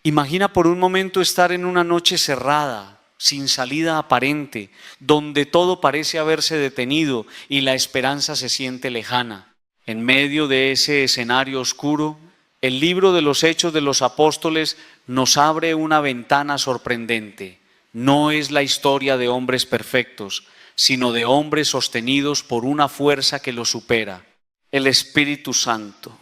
Imagina por un momento estar en una noche cerrada, sin salida aparente, donde todo parece haberse detenido y la esperanza se siente lejana. En medio de ese escenario oscuro, el libro de los Hechos de los Apóstoles nos abre una ventana sorprendente. No es la historia de hombres perfectos, sino de hombres sostenidos por una fuerza que los supera, el Espíritu Santo,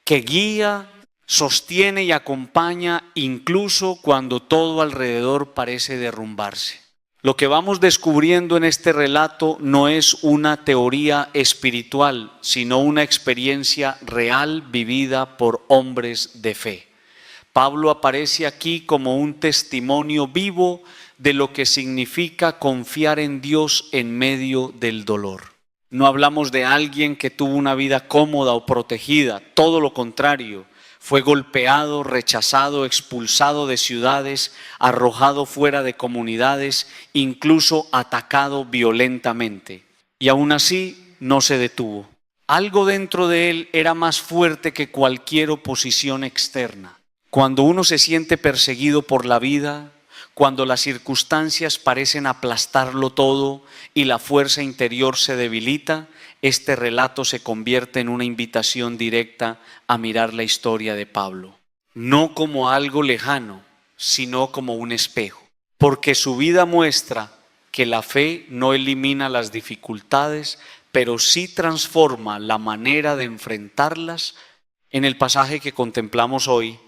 que guía, sostiene y acompaña incluso cuando todo alrededor parece derrumbarse. Lo que vamos descubriendo en este relato no es una teoría espiritual, sino una experiencia real vivida por hombres de fe. Pablo aparece aquí como un testimonio vivo de lo que significa confiar en Dios en medio del dolor. No hablamos de alguien que tuvo una vida cómoda o protegida, todo lo contrario. Fue golpeado, rechazado, expulsado de ciudades, arrojado fuera de comunidades, incluso atacado violentamente. Y aún así no se detuvo. Algo dentro de él era más fuerte que cualquier oposición externa. Cuando uno se siente perseguido por la vida, cuando las circunstancias parecen aplastarlo todo y la fuerza interior se debilita, este relato se convierte en una invitación directa a mirar la historia de Pablo. No como algo lejano, sino como un espejo. Porque su vida muestra que la fe no elimina las dificultades, pero sí transforma la manera de enfrentarlas. En el pasaje que contemplamos hoy,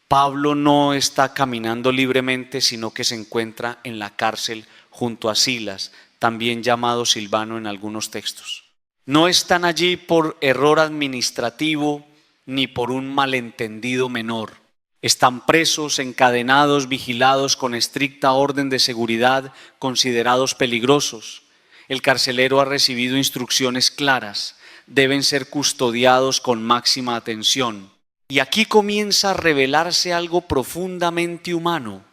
Pablo no está caminando libremente, sino que se encuentra en la cárcel junto a Silas, también llamado Silvano en algunos textos. No están allí por error administrativo ni por un malentendido menor. Están presos, encadenados, vigilados con estricta orden de seguridad, considerados peligrosos. El carcelero ha recibido instrucciones claras. Deben ser custodiados con máxima atención. Y aquí comienza a revelarse algo profundamente humano.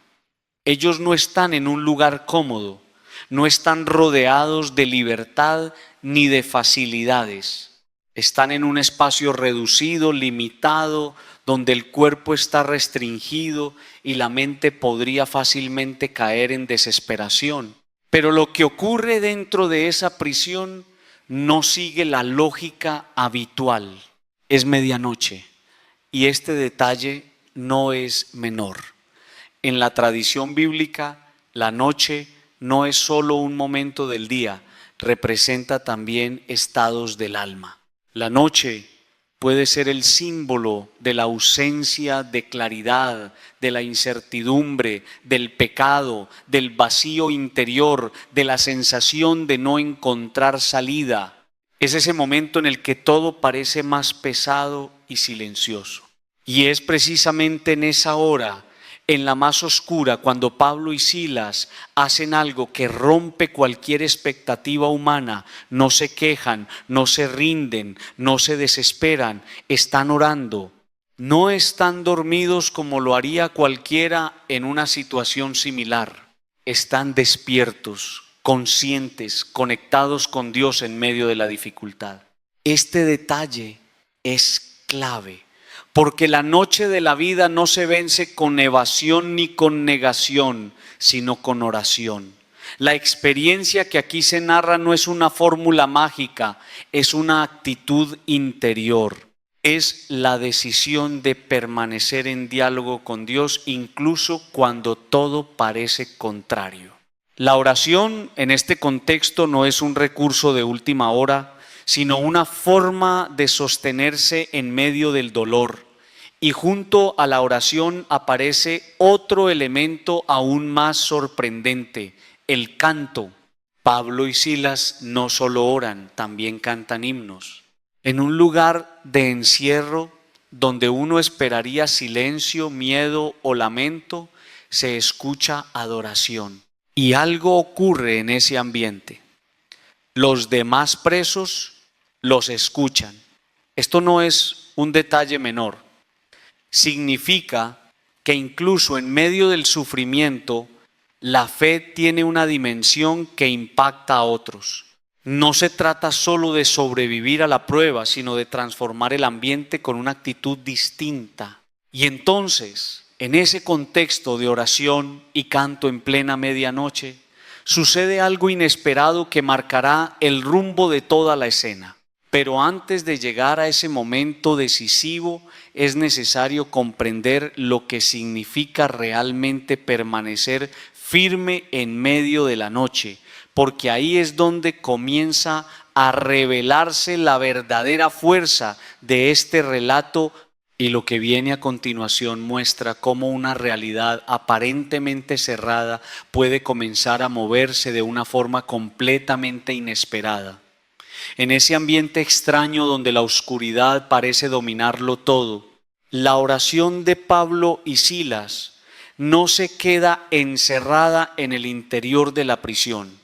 Ellos no están en un lugar cómodo, no están rodeados de libertad ni de facilidades. Están en un espacio reducido, limitado, donde el cuerpo está restringido y la mente podría fácilmente caer en desesperación. Pero lo que ocurre dentro de esa prisión no sigue la lógica habitual. Es medianoche. Y este detalle no es menor. En la tradición bíblica, la noche no es solo un momento del día, representa también estados del alma. La noche puede ser el símbolo de la ausencia de claridad, de la incertidumbre, del pecado, del vacío interior, de la sensación de no encontrar salida. Es ese momento en el que todo parece más pesado y silencioso. Y es precisamente en esa hora, en la más oscura, cuando Pablo y Silas hacen algo que rompe cualquier expectativa humana. No se quejan, no se rinden, no se desesperan, están orando. No están dormidos como lo haría cualquiera en una situación similar. Están despiertos, conscientes, conectados con Dios en medio de la dificultad. Este detalle es clave, porque la noche de la vida no se vence con evasión ni con negación, sino con oración. La experiencia que aquí se narra no es una fórmula mágica, es una actitud interior. Es la decisión de permanecer en diálogo con Dios incluso cuando todo parece contrario. La oración en este contexto no es un recurso de última hora, sino una forma de sostenerse en medio del dolor. Y junto a la oración aparece otro elemento aún más sorprendente, el canto. Pablo y Silas no solo oran, también cantan himnos. En un lugar de encierro donde uno esperaría silencio, miedo o lamento, se escucha adoración. Y algo ocurre en ese ambiente. Los demás presos los escuchan. Esto no es un detalle menor. Significa que incluso en medio del sufrimiento, la fe tiene una dimensión que impacta a otros. No se trata solo de sobrevivir a la prueba, sino de transformar el ambiente con una actitud distinta. Y entonces, En ese contexto de oración y canto en plena medianoche, sucede algo inesperado que marcará el rumbo de toda la escena. Pero antes de llegar a ese momento decisivo, es necesario comprender lo que significa realmente permanecer firme en medio de la noche, porque ahí es donde comienza a revelarse la verdadera fuerza de este relato, y lo que viene a continuación muestra cómo una realidad aparentemente cerrada puede comenzar a moverse de una forma completamente inesperada. En ese ambiente extraño donde la oscuridad parece dominarlo todo, la oración de Pablo y Silas no se queda encerrada en el interior de la prisión.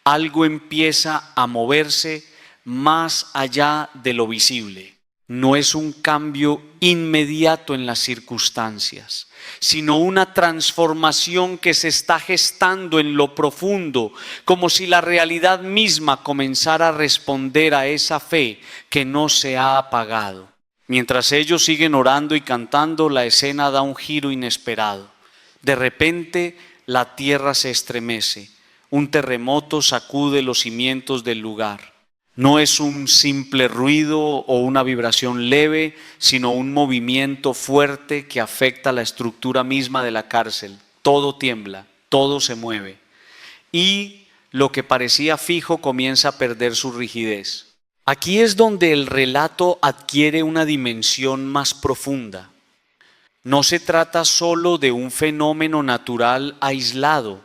Algo empieza a moverse más allá de lo visible. No es un cambio inmediato en las circunstancias, sino una transformación que se está gestando en lo profundo, como si la realidad misma comenzara a responder a esa fe que no se ha apagado. Mientras ellos siguen orando y cantando, la escena da un giro inesperado. De repente, la tierra se estremece. Un terremoto sacude los cimientos del lugar. No es un simple ruido o una vibración leve, sino un movimiento fuerte que afecta la estructura misma de la cárcel. Todo tiembla, todo se mueve. Y lo que parecía fijo comienza a perder su rigidez. Aquí es donde el relato adquiere una dimensión más profunda. No se trata solo de un fenómeno natural aislado,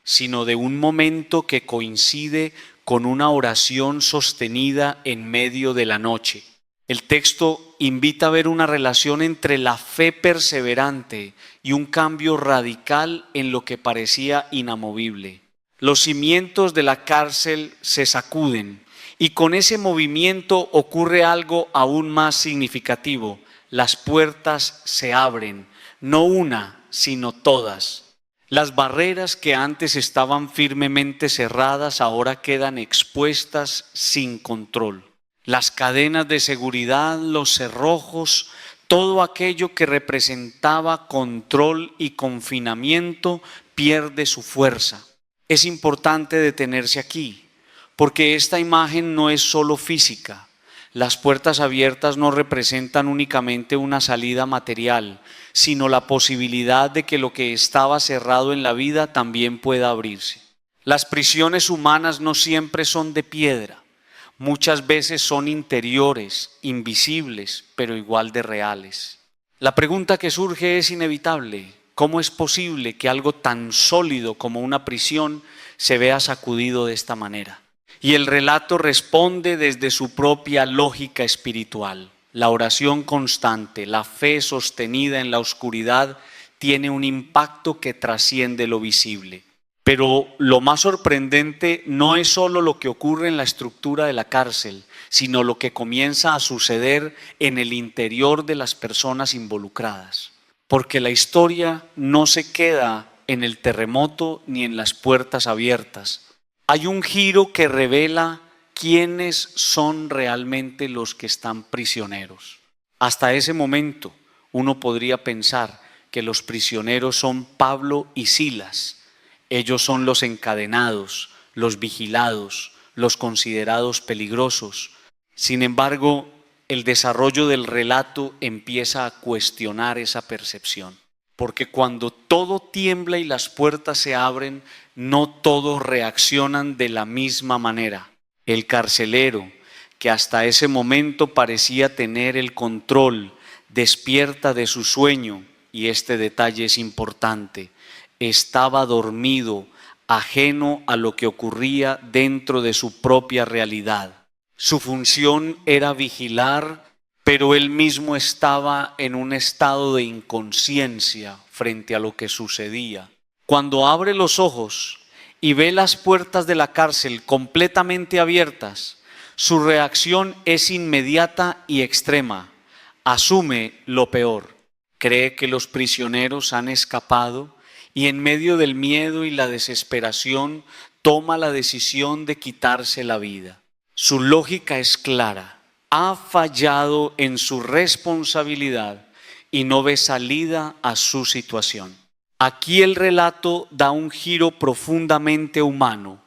sino de un momento que coincide con una oración sostenida en medio de la noche. El texto invita a ver una relación entre la fe perseverante y un cambio radical en lo que parecía inamovible. Los cimientos de la cárcel se sacuden y con ese movimiento ocurre algo aún más significativo. Las puertas se abren, no una, sino todas. Las barreras que antes estaban firmemente cerradas ahora quedan expuestas sin control. Las cadenas de seguridad, los cerrojos, todo aquello que representaba control y confinamiento pierde su fuerza. Es importante detenerse aquí, porque esta imagen no es solo física. Las puertas abiertas no representan únicamente una salida material, sino la posibilidad de que lo que estaba cerrado en la vida también pueda abrirse. Las prisiones humanas no siempre son de piedra, muchas veces son interiores, invisibles, pero igual de reales. La pregunta que surge es inevitable: ¿cómo es posible que algo tan sólido como una prisión se vea sacudido de esta manera? Y el relato responde desde su propia lógica espiritual. La oración constante, la fe sostenida en la oscuridad tiene un impacto que trasciende lo visible. Pero lo más sorprendente no es solo lo que ocurre en la estructura de la cárcel, sino lo que comienza a suceder en el interior de las personas involucradas. Porque la historia no se queda en el terremoto ni en las puertas abiertas. Hay un giro que revela quiénes son realmente los que están prisioneros. Hasta ese momento uno podría pensar que los prisioneros son Pablo y Silas. Ellos son los encadenados, los vigilados, los considerados peligrosos. Sin embargo, el desarrollo del relato empieza a cuestionar esa percepción. Porque cuando todo tiembla y las puertas se abren, no todos reaccionan de la misma manera. El carcelero, que hasta ese momento parecía tener el control, despierta de su sueño, y este detalle es importante: estaba dormido, ajeno a lo que ocurría dentro de su propia realidad. Su función era vigilar, pero él mismo estaba en un estado de inconsciencia frente a lo que sucedía. Cuando abre los ojos y ve las puertas de la cárcel completamente abiertas, su reacción es inmediata y extrema. Asume lo peor. Cree que los prisioneros han escapado y en medio del miedo y la desesperación toma la decisión de quitarse la vida. Su lógica es clara. Ha fallado en su responsabilidad y no ve salida a su situación. Aquí el relato da un giro profundamente humano.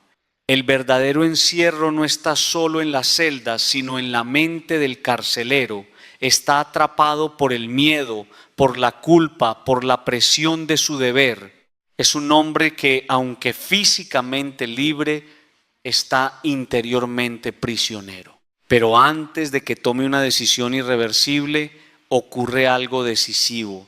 El verdadero encierro no está solo en las celdas, sino en la mente del carcelero. Está atrapado por el miedo, por la culpa, por la presión de su deber. Es un hombre que, aunque físicamente libre, está interiormente prisionero. Pero antes de que tome una decisión irreversible, ocurre algo decisivo.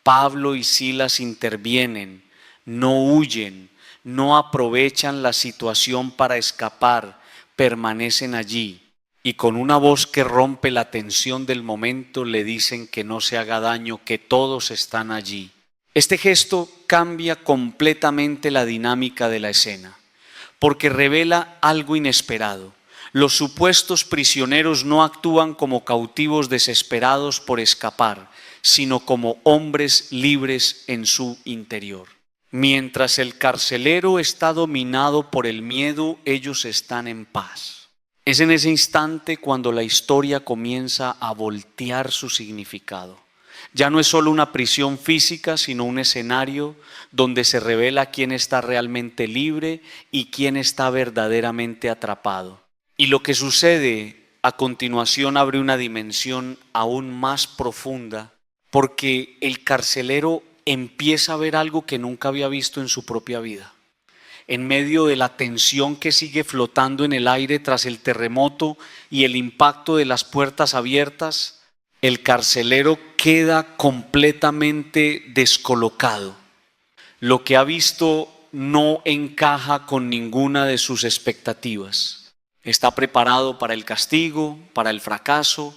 Pablo y Silas intervienen, no huyen, no aprovechan la situación para escapar, permanecen allí y con una voz que rompe la tensión del momento le dicen que no se haga daño, que todos están allí. Este gesto cambia completamente la dinámica de la escena, porque revela algo inesperado. Los supuestos prisioneros no actúan como cautivos desesperados por escapar, sino como hombres libres en su interior. Mientras el carcelero está dominado por el miedo, ellos están en paz. Es en ese instante cuando la historia comienza a voltear su significado. Ya no es solo una prisión física, sino un escenario donde se revela quién está realmente libre y quién está verdaderamente atrapado. Y lo que sucede a continuación abre una dimensión aún más profunda, porque el carcelero empieza a ver algo que nunca había visto en su propia vida. En medio de la tensión que sigue flotando en el aire tras el terremoto y el impacto de las puertas abiertas, el carcelero queda completamente descolocado. Lo que ha visto no encaja con ninguna de sus expectativas. Está preparado para el castigo, para el fracaso,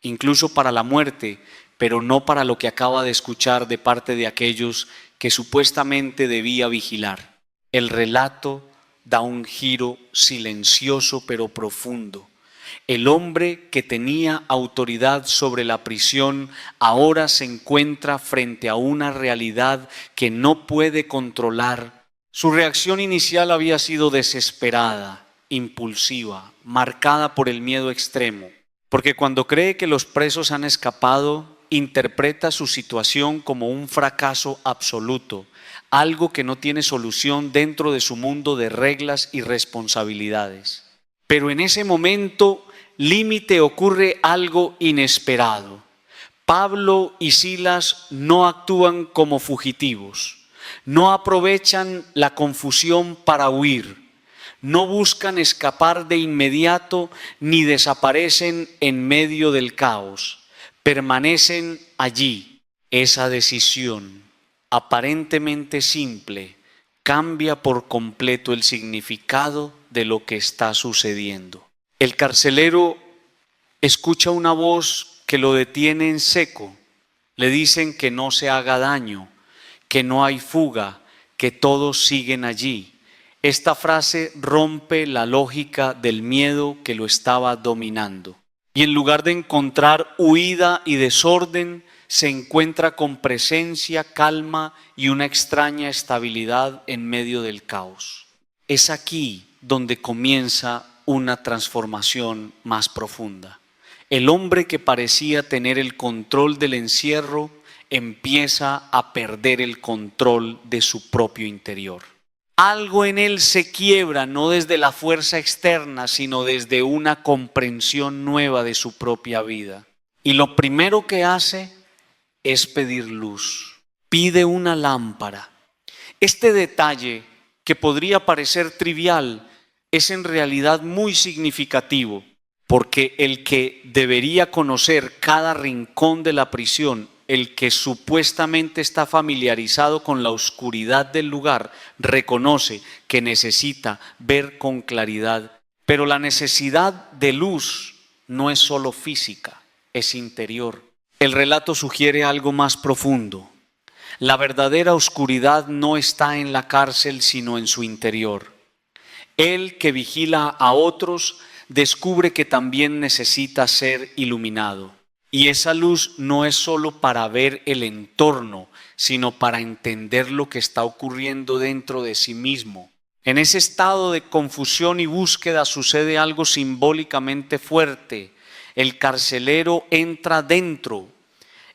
incluso para la muerte, pero no para lo que acaba de escuchar de parte de aquellos que supuestamente debía vigilar. El relato da un giro silencioso pero profundo. El hombre que tenía autoridad sobre la prisión ahora se encuentra frente a una realidad que no puede controlar. Su reacción inicial había sido desesperada, impulsiva, marcada por el miedo extremo, porque cuando cree que los presos han escapado, interpreta su situación como un fracaso absoluto, algo que no tiene solución dentro de su mundo de reglas y responsabilidades. Pero en ese momento límite ocurre algo inesperado. Pablo y Silas no actúan como fugitivos, no aprovechan la confusión para huir, no buscan escapar de inmediato ni desaparecen en medio del caos, permanecen allí. Esa decisión, aparentemente simple, cambia por completo el significado de lo que está sucediendo. El carcelero escucha una voz que lo detiene en seco. Le dicen que no se haga daño, que no hay fuga, que todos siguen allí. Esta frase rompe la lógica del miedo que lo estaba dominando. Y en lugar de encontrar huida y desorden, se encuentra con presencia, calma y una extraña estabilidad en medio del caos. Es aquí donde comienza una transformación más profunda. El hombre que parecía tener el control del encierro empieza a perder el control de su propio interior. Algo en él se quiebra, no desde la fuerza externa, sino desde una comprensión nueva de su propia vida. Y lo primero que hace es pedir luz. Pide una lámpara. Este detalle, que podría parecer trivial, es en realidad muy significativo, porque el que debería conocer cada rincón de la prisión, el que supuestamente está familiarizado con la oscuridad del lugar, reconoce que necesita ver con claridad. Pero la necesidad de luz no es solo física, es interior. El relato sugiere algo más profundo. La verdadera oscuridad no está en la cárcel, sino en su interior. El que vigila a otros descubre que también necesita ser iluminado. Y esa luz no es solo para ver el entorno, sino para entender lo que está ocurriendo dentro de sí mismo. En ese estado de confusión y búsqueda sucede algo simbólicamente fuerte. El carcelero entra dentro.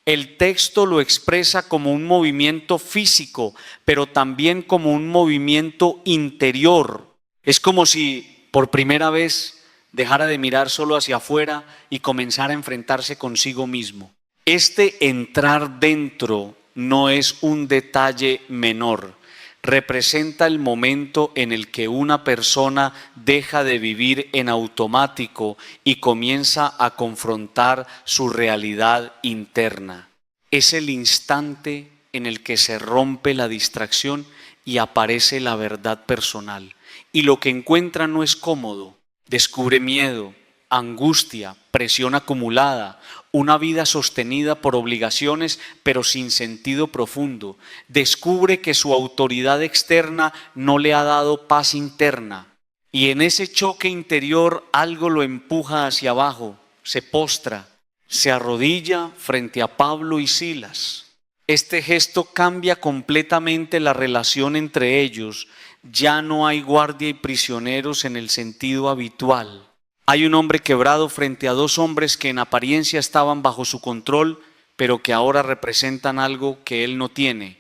El texto lo expresa como un movimiento físico, pero también como un movimiento interior. Es como si por primera vez dejara de mirar solo hacia afuera y comenzara a enfrentarse consigo mismo. Este entrar dentro no es un detalle menor. Representa el momento en el que una persona deja de vivir en automático y comienza a confrontar su realidad interna. Es el instante en el que se rompe la distracción y aparece la verdad personal. Y lo que encuentra no es cómodo. Descubre miedo, angustia, presión acumulada, una vida sostenida por obligaciones pero sin sentido profundo. Descubre que su autoridad externa no le ha dado paz interna. Y en ese choque interior algo lo empuja hacia abajo, se postra, se arrodilla frente a Pablo y Silas. Este gesto cambia completamente la relación entre ellos. Ya no hay guardia y prisioneros en el sentido habitual. Hay un hombre quebrado frente a dos hombres que en apariencia estaban bajo su control, pero que ahora representan algo que él no tiene,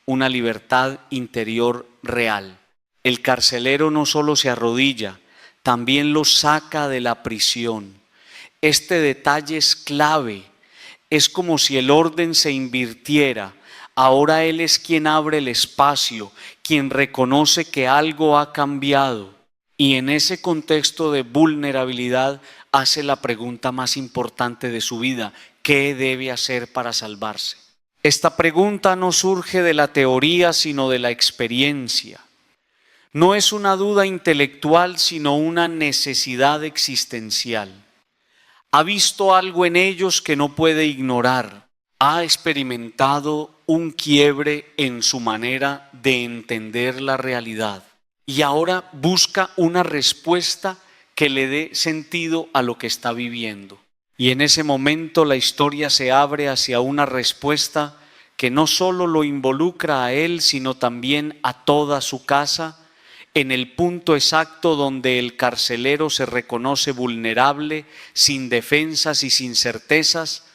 una libertad interior real. El carcelero no solo se arrodilla, también lo saca de la prisión. Este detalle es clave. Es como si el orden se invirtiera. Ahora él es quien abre el espacio, quien reconoce que algo ha cambiado. Y en ese contexto de vulnerabilidad hace la pregunta más importante de su vida: ¿qué debe hacer para salvarse? Esta pregunta no surge de la teoría, sino de la experiencia. No es una duda intelectual, sino una necesidad existencial. Ha visto algo en ellos que no puede ignorar. Ha experimentado un quiebre en su manera de entender la realidad. Y ahora busca una respuesta que le dé sentido a lo que está viviendo. Y en ese momento la historia se abre hacia una respuesta que no solo lo involucra a él, sino también a toda su casa, en el punto exacto donde el carcelero se reconoce vulnerable, sin defensas y sin certezas.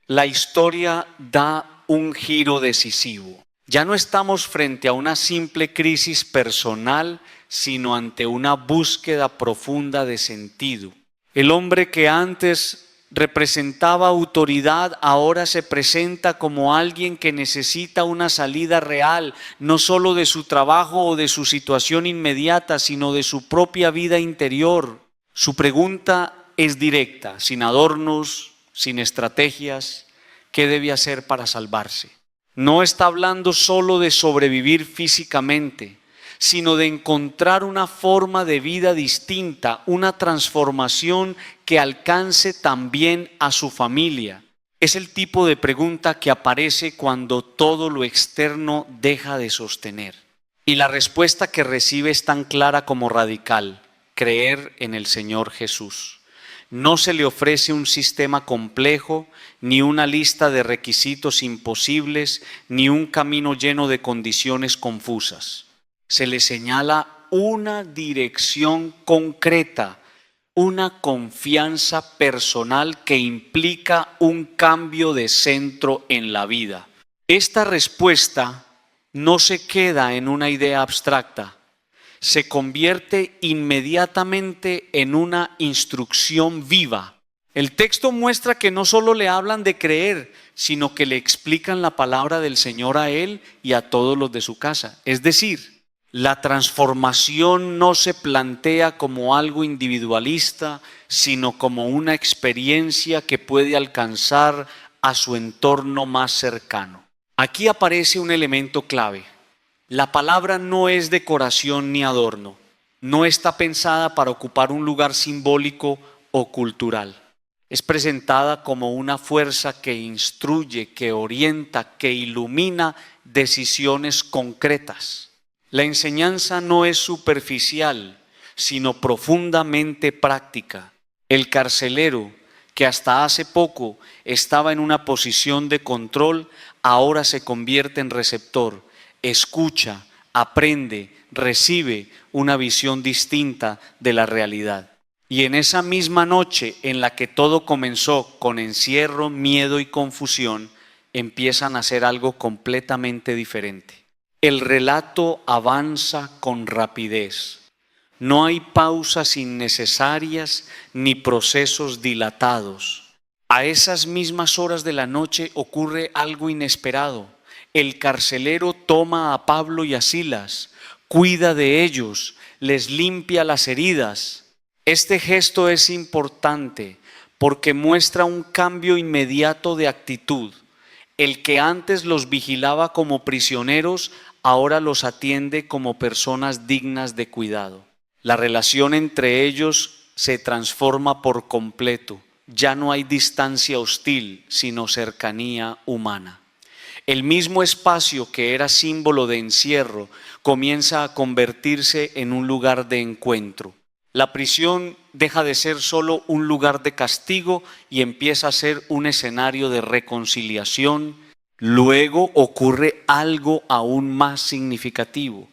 La historia da un giro decisivo. Ya no estamos frente a una simple crisis personal, sino ante una búsqueda profunda de sentido. El hombre que antes representaba autoridad ahora se presenta como alguien que necesita una salida real, no solo de su trabajo o de su situación inmediata, sino de su propia vida interior. Su pregunta es directa, sin adornos, sin estrategias. ¿Qué debe hacer para salvarse? No está hablando solo de sobrevivir físicamente, sino de encontrar una forma de vida distinta, una transformación que alcance también a su familia. Es el tipo de pregunta que aparece cuando todo lo externo deja de sostener. Y la respuesta que recibe es tan clara como radical: creer en el Señor Jesús. No se le ofrece un sistema complejo, ni una lista de requisitos imposibles, ni un camino lleno de condiciones confusas. Se le señala una dirección concreta, una confianza personal que implica un cambio de centro en la vida. Esta respuesta no se queda en una idea abstracta, se convierte inmediatamente en una instrucción viva. El texto muestra que no solo le hablan de creer, sino que le explican la palabra del Señor a él y a todos los de su casa. Es decir, la transformación no se plantea como algo individualista, sino como una experiencia que puede alcanzar a su entorno más cercano. Aquí aparece un elemento clave. La palabra no es decoración ni adorno. No está pensada para ocupar un lugar simbólico o cultural. Es presentada como una fuerza que instruye, que orienta, que ilumina decisiones concretas. La enseñanza no es superficial, sino profundamente práctica. El carcelero, que hasta hace poco estaba en una posición de control, ahora se convierte en receptor. Escucha, aprende, recibe una visión distinta de la realidad. Y en esa misma noche en la que todo comenzó con encierro, miedo y confusión, empiezan a hacer algo completamente diferente. El relato avanza con rapidez. No hay pausas innecesarias ni procesos dilatados. A esas mismas horas de la noche ocurre algo inesperado. El carcelero toma a Pablo y a Silas, cuida de ellos, les limpia las heridas. Este gesto es importante porque muestra un cambio inmediato de actitud. El que antes los vigilaba como prisioneros, ahora los atiende como personas dignas de cuidado. La relación entre ellos se transforma por completo. Ya no hay distancia hostil, sino cercanía humana. El mismo espacio que era símbolo de encierro comienza a convertirse en un lugar de encuentro. La prisión deja de ser solo un lugar de castigo y empieza a ser un escenario de reconciliación. Luego ocurre algo aún más significativo.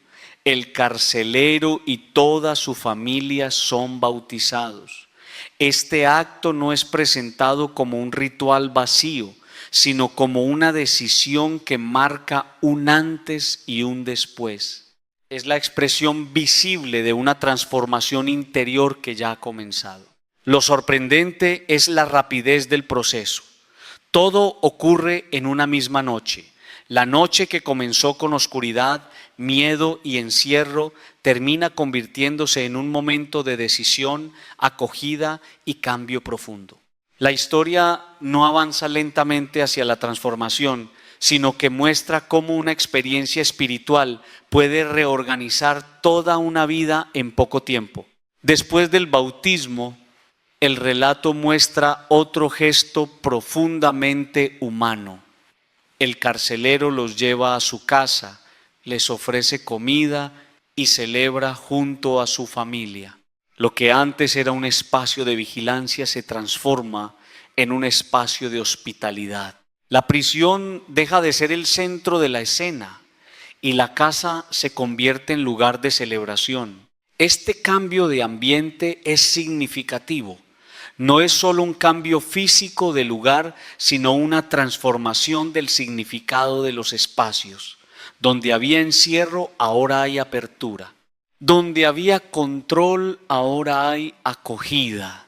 El carcelero y toda su familia son bautizados. Este acto no es presentado como un ritual vacío, sino como una decisión que marca un antes y un después. Es la expresión visible de una transformación interior que ya ha comenzado. Lo sorprendente es la rapidez del proceso. Todo ocurre en una misma noche. La noche que comenzó con oscuridad, miedo y encierro termina convirtiéndose en un momento de decisión, acogida y cambio profundo. La historia no avanza lentamente hacia la transformación, sino que muestra cómo una experiencia espiritual puede reorganizar toda una vida en poco tiempo. Después del bautismo, el relato muestra otro gesto profundamente humano. El carcelero los lleva a su casa, les ofrece comida y celebra junto a su familia. Lo que antes era un espacio de vigilancia se transforma en un espacio de hospitalidad. La prisión deja de ser el centro de la escena y la casa se convierte en lugar de celebración. Este cambio de ambiente es significativo. No es solo un cambio físico de lugar, sino una transformación del significado de los espacios. Donde había encierro, ahora hay apertura. Donde había control, ahora hay acogida.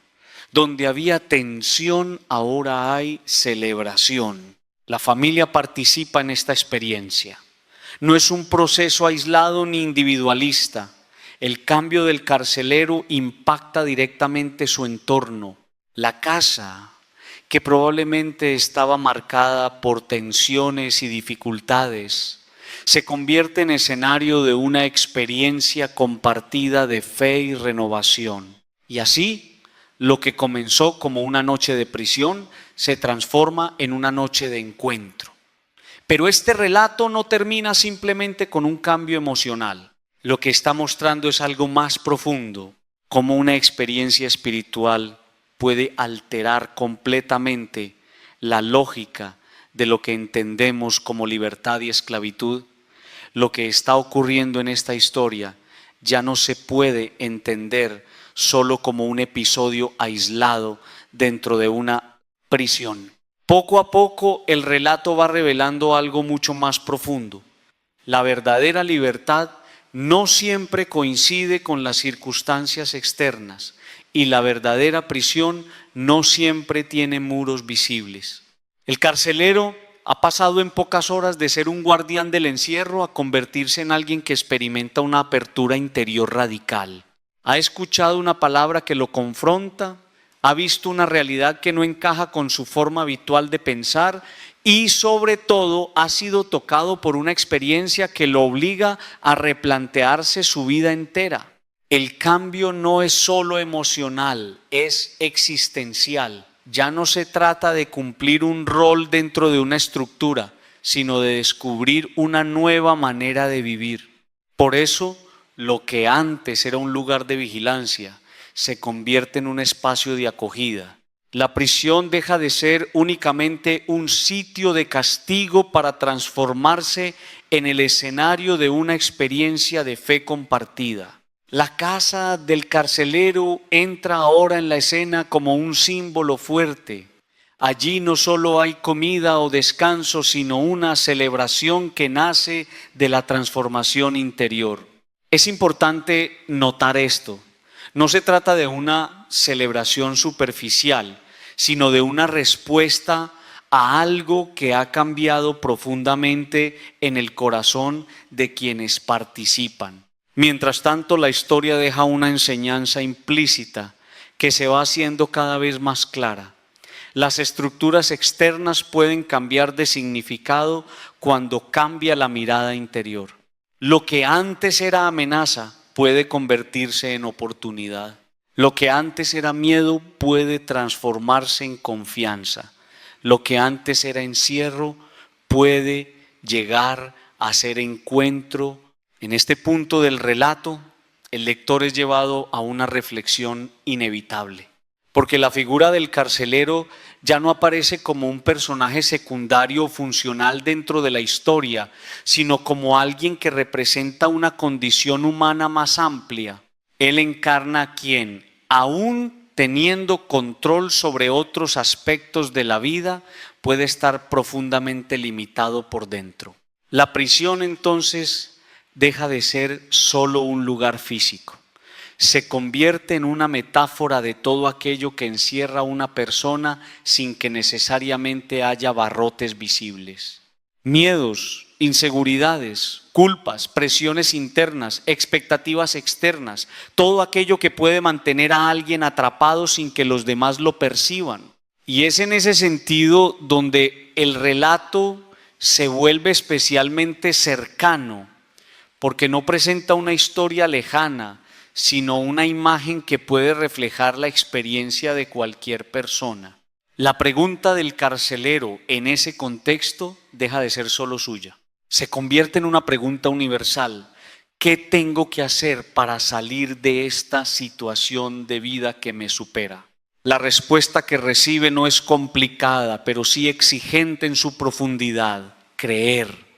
Donde había tensión, ahora hay celebración. La familia participa en esta experiencia. No es un proceso aislado ni individualista. El cambio del carcelero impacta directamente su entorno. La casa, que probablemente estaba marcada por tensiones y dificultades, se convierte en escenario de una experiencia compartida de fe y renovación. Y así, lo que comenzó como una noche de prisión se transforma en una noche de encuentro. Pero este relato no termina simplemente con un cambio emocional. Lo que está mostrando es algo más profundo, como una experiencia espiritual puede alterar completamente la lógica de lo que entendemos como libertad y esclavitud. Lo que está ocurriendo en esta historia ya no se puede entender solo como un episodio aislado dentro de una prisión. Poco a poco el relato va revelando algo mucho más profundo. La verdadera libertad no siempre coincide con las circunstancias externas y la verdadera prisión no siempre tiene muros visibles. El carcelero ha pasado en pocas horas de ser un guardián del encierro a convertirse en alguien que experimenta una apertura interior radical. Ha escuchado una palabra que lo confronta, ha visto una realidad que no encaja con su forma habitual de pensar y sobre todo ha sido tocado por una experiencia que lo obliga a replantearse su vida entera. El cambio no es solo emocional, es existencial. Ya no se trata de cumplir un rol dentro de una estructura, sino de descubrir una nueva manera de vivir. Por eso, lo que antes era un lugar de vigilancia se convierte en un espacio de acogida. La prisión deja de ser únicamente un sitio de castigo para transformarse en el escenario de una experiencia de fe compartida. La casa del carcelero entra ahora en la escena como un símbolo fuerte. Allí no solo hay comida o descanso, sino una celebración que nace de la transformación interior. Es importante notar esto. No se trata de una celebración superficial, sino de una respuesta a algo que ha cambiado profundamente en el corazón de quienes participan. Mientras tanto, la historia deja una enseñanza implícita que se va haciendo cada vez más clara. Las estructuras externas pueden cambiar de significado cuando cambia la mirada interior. Lo que antes era amenaza puede convertirse en oportunidad. Lo que antes era miedo puede transformarse en confianza. Lo que antes era encierro puede llegar a ser encuentro. En este punto del relato, el lector es llevado a una reflexión inevitable, porque la figura del carcelero ya no aparece como un personaje secundario o funcional dentro de la historia, sino como alguien que representa una condición humana más amplia. Él encarna a quien, aún teniendo control sobre otros aspectos de la vida, puede estar profundamente limitado por dentro. La prisión entonces deja de ser solo un lugar físico. Se convierte en una metáfora de todo aquello que encierra a una persona sin que necesariamente haya barrotes visibles. Miedos, inseguridades, culpas, presiones internas, expectativas externas, todo aquello que puede mantener a alguien atrapado sin que los demás lo perciban. Y es en ese sentido donde el relato se vuelve especialmente cercano, porque no presenta una historia lejana, sino una imagen que puede reflejar la experiencia de cualquier persona. La pregunta del carcelero en ese contexto deja de ser solo suya. Se convierte en una pregunta universal. ¿Qué tengo que hacer para salir de esta situación de vida que me supera? La respuesta que recibe no es complicada, pero sí exigente en su profundidad: creer.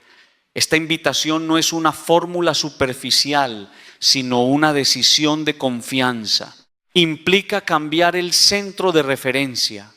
Esta invitación no es una fórmula superficial, sino una decisión de confianza. Implica cambiar el centro de referencia,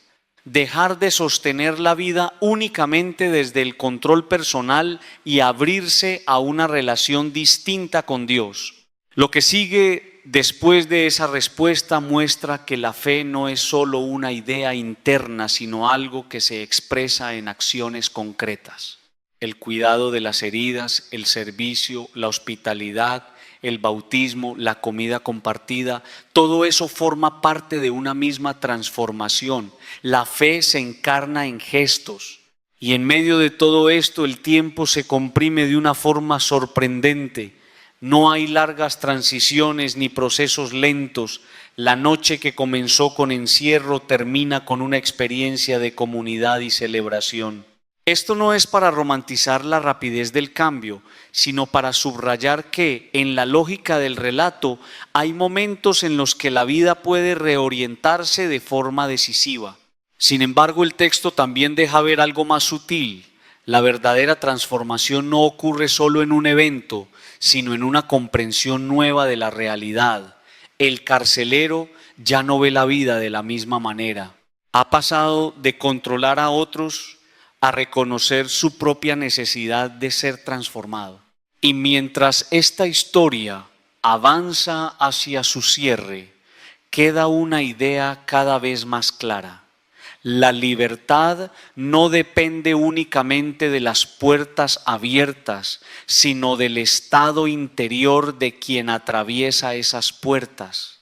dejar de sostener la vida únicamente desde el control personal y abrirse a una relación distinta con Dios. Lo que sigue después de esa respuesta muestra que la fe no es solo una idea interna, sino algo que se expresa en acciones concretas. El cuidado de las heridas, el servicio, la hospitalidad, el bautismo, la comida compartida, todo eso forma parte de una misma transformación. La fe se encarna en gestos, y en medio de todo esto el tiempo se comprime de una forma sorprendente. No hay largas transiciones ni procesos lentos. La noche que comenzó con encierro termina con una experiencia de comunidad y celebración. Esto no es para romantizar la rapidez del cambio, sino para subrayar que en la lógica del relato hay momentos en los que la vida puede reorientarse de forma decisiva. Sin embargo, el texto también deja ver algo más sutil. La verdadera transformación no ocurre solo en un evento, sino en una comprensión nueva de la realidad. El carcelero ya no ve la vida de la misma manera. Ha pasado de controlar a otros a reconocer su propia necesidad de ser transformado. Y mientras esta historia avanza hacia su cierre, queda una idea cada vez más clara. La libertad no depende únicamente de las puertas abiertas, sino del estado interior de quien atraviesa esas puertas.